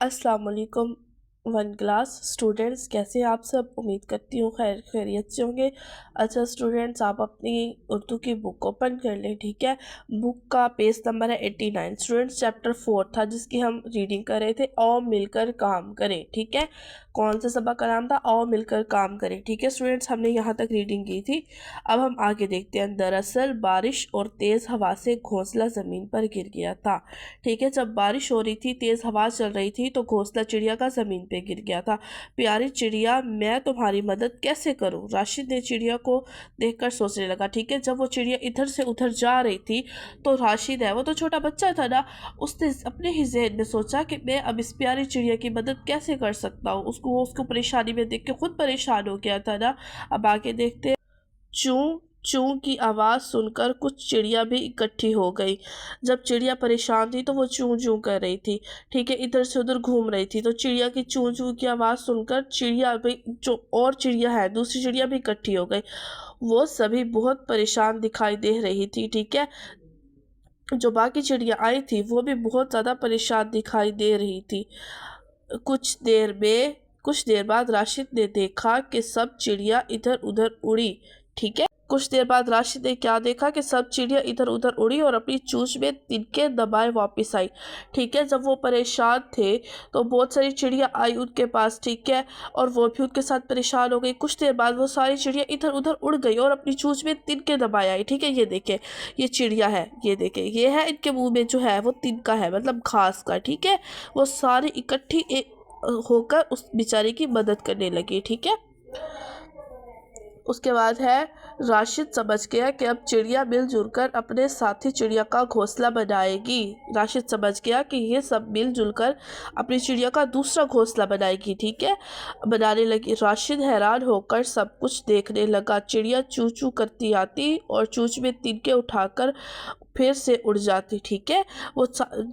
अस्सलाम वालेकुम one class students, कैसे हैं आप सब। उम्मीद करती हूँ खैरियत से होंगे। अच्छा स्टूडेंट्स, आप अपनी उर्दू की बुक ओपन कर लें। ठीक है, बुक का पेज नंबर है 89। स्टूडेंट्स, चैप्टर 4 था जिसकी हम रीडिंग कर रहे थे। आओ मिलकर काम करें। ठीक है, कौन सा सबक का नाम था? आओ मिलकर काम करें। ठीक है स्टूडेंट्स, हमने यहाँ तक रीडिंग की थी। अब हम आगे देखते हैं। दरअसल बारिश और तेज़ हवा से घोंसला ज़मीन पर गिर गया था। ठीक है, जब बारिश हो रही थी, तेज़ हवा चल रही थी, तो घोंसला चिड़िया का ज़मीन पे गिर गया था। प्यारी चिड़िया, मैं तुम्हारी मदद कैसे करूं? राशिद ने चिड़िया को देखकर सोचने लगा। ठीक है, जब वो चिड़िया इधर से उधर जा रही थी तो राशिद है, वो तो छोटा बच्चा था ना, उसने अपने ही ज़हन में सोचा कि मैं अब इस प्यारी चिड़िया की मदद कैसे कर सकता हूँ। उसको परेशानी में देख के खुद परेशान हो गया था ना। अब आगे देखते हैं। चूं चूं की आवाज़ सुनकर कुछ चिड़िया भी इकट्ठी हो गई। जब चिड़िया परेशान थी तो वो चूं चूं कर रही थी। ठीक है, इधर से उधर घूम रही थी, तो चिड़िया की चूं चूं की आवाज़ सुनकर चिड़िया भी, जो और चिड़िया है, दूसरी चिड़िया भी इकट्ठी हो गई। वो सभी बहुत परेशान दिखाई दे रही थी। ठीक है, जो बाकी चिड़िया आई थी वो भी बहुत ज़्यादा परेशान दिखाई दे रही थी। कुछ देर बाद राशिद ने देखा कि सब चिड़िया इधर उधर उड़ी। ठीक है, कुछ देर बाद राशिद ने क्या देखा कि सब चिड़िया इधर उधर उड़ी और अपनी चोंच में तिनके दबाए वापस आई। ठीक है, जब वो परेशान थे तो बहुत सारी चिड़िया आई उनके पास। ठीक है, और वो भी उनके साथ परेशान हो गई। कुछ देर बाद वो सारी चिड़िया इधर उधर उड़ गई और अपनी चोंच में तिनके दबाए आई। ठीक है, ये देखे, ये चिड़िया है, ये देखे, ये है, इनके मुंह में जो है वो तिनका है, मतलब घास का। ठीक है, वो सारी इकट्ठी होकर उस बेचारे की मदद करने लगी। ठीक है, उसके बाद है, राशिद समझ गया कि अब चिड़िया मिलजुल कर अपने साथी चिड़िया का घोंसला बनाएगी। राशिद समझ गया कि ये सब मिलजुल कर अपनी चिड़िया का दूसरा घोंसला बनाएगी। ठीक है, बनाने लगी। राशिद हैरान होकर सब कुछ देखने लगा। चिड़िया चू चू करती आती और चोंच में तिनके उठाकर फिर से उड़ जाती। ठीक है, वो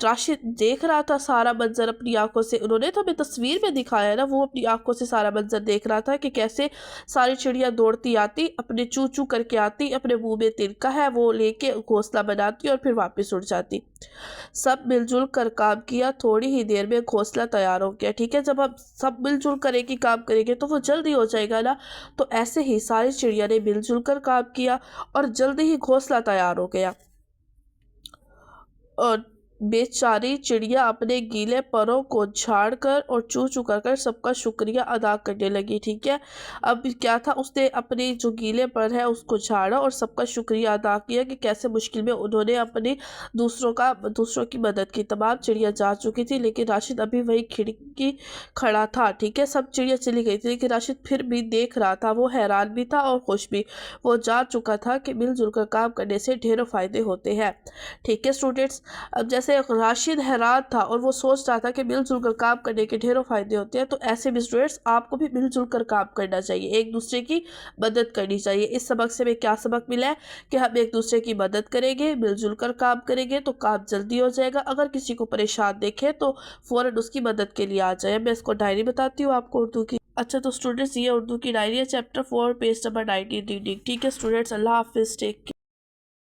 राशिद देख रहा था सारा मंजर अपनी आंखों से। उन्होंने तो हमें तस्वीर में दिखाया ना, वो अपनी आंखों से सारा मंजर देख रहा था कि कैसे सारी चिड़िया दौड़ती आती, अपने चू चू करके आती, अपने मुंह में तिनका है वो लेके घोंसला बनाती और फिर वापस उड़ जाती। सब मिलजुल कर काम किया, थोड़ी ही देर में घोंसला तैयार हो गया। ठीक है, जब हम सब मिलजुल करेंगे, काम करेंगे तो वो जल्दी हो जाएगा ना। तो ऐसे ही सारी चिड़िया ने मिलजुल कर काम किया और जल्दी ही घोंसला तैयार हो गया। और बेचारी चिड़िया अपने गीले परों को झाड़कर और चू चू कर सबका शुक्रिया अदा करने लगी। ठीक है, अब क्या था, उसने अपने जो गीले पर है उसको झाड़ा और सबका शुक्रिया अदा किया कि कैसे मुश्किल में उन्होंने अपने दूसरों की मदद की। तमाम चिड़िया जा चुकी थी लेकिन राशिद अभी वही खिड़की खड़ा था। ठीक है, सब चिड़िया चली गई थी लेकिन राशिद फिर भी देख रहा था। वो हैरान भी था और खुश भी। वो जान चुका था कि मिलजुल कर काम करने से ढेरों फायदे होते हैं। ठीक है स्टूडेंट्स, अब जैसे राशिद हैरान था और वो सोच रहा था कि मिलजुल कर काम करने के ढेरों फायदे होते हैं, तो ऐसे भी स्टूडेंट्स आपको भी मिलजुल कर काम करना चाहिए, एक दूसरे की मदद करनी चाहिए। इस सबक से हमें क्या सबक मिला है कि हम एक दूसरे की मदद करेंगे, मिलजुल कर काम करेंगे तो काम जल्दी हो जाएगा। अगर किसी को परेशान देखें तो फ़ौरन उसकी मदद के लिए आ जाए। मैं इसको डायरी बताती हूँ आपको उर्दू की। अच्छा तो स्टूडेंट्स, ये उर्दू की डायरी है, चैप्टर 4 पेज नंबर 19 रीडिंग। ठीक है स्टूडेंट्स, अल्लाह हाफिज़, टेक केयर।